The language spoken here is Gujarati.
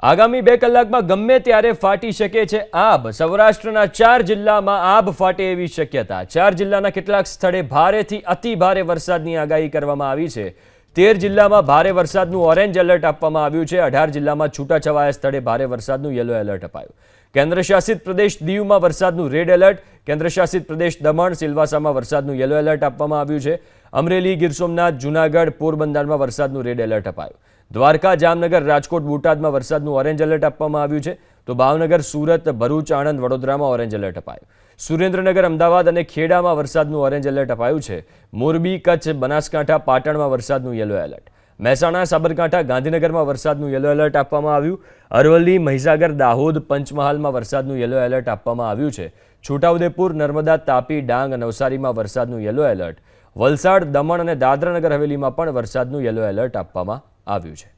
આગામી 2 કલાકમાં ગમે ત્યારે ફાટી શકે છે આબ। સૌરાષ્ટ્રના 4 જિલ્લામાં આબ ફાટે એવી શક્યતા। 4 જિલ્લાના કેટલાક સ્થળે ભારેથી અતિ ભારે વરસાદની આગાહી કરવામાં આવી છે। 13 જિલ્લામાં ભારે વરસાદનું ઓરેન્જ એલર્ટ આપવામાં આવ્યું છે। 18 જિલ્લામાં છૂટાછવાયા સ્થળે ભારે વરસાદનું યલો એલર્ટ અપાયું। કેન્દ્રશાસિત પ્રદેશ દીવમાં વરસાદનું રેડ એલર્ટ, કેન્દ્રશાસિત પ્રદેશ દમણ સિલવાસામાં વરસાદનું યલો એલર્ટ આપવામાં આવ્યું છે। અમરેલી, ગીર સોમનાથ, જૂનાગઢ, પોરબંદરમાં વરસાદનું રેડ એલર્ટ અપાયું। દ્વારકા, જામનગર, રાજકોટ, બોટાદમાં વરસાદનું ઓરેન્જ એલર્ટ આપવામાં આવ્યું છે, તો ભાવનગર, સુરત, ભરૂચ, આણંદ, વડોદરામાં ઓરેન્જ એલર્ટ અપાયું। સુરેન્દ્રનગર, અમદાવાદ અને ખેડામાં વરસાદનું ઓરેન્જ એલર્ટ અપાયું છે। મોરબી, કચ્છ, બનાસકાંઠા, પાટણમાં વરસાદનું યલો એલર્ટ, મહેસાણા, સાબરકાંઠા, ગાંધીનગરમાં વરસાદનું યલો એલર્ટ આપવામાં આવ્યું। અરવલ્લી, મહીસાગર, દાહોદ, પંચમહાલમાં વરસાદનું યલો એલર્ટ આપવામાં આવ્યું છે। છોટાઉદેપુર, નર્મદા, તાપી, ડાંગ, નવસારીમાં વરસાદનું યલો એલર્ટ, વલસાડ, દમણ અને દાદરાનગર હવેલીમાં પણ વરસાદનું યલો એલર્ટ આપવામાં આવ્યું છે।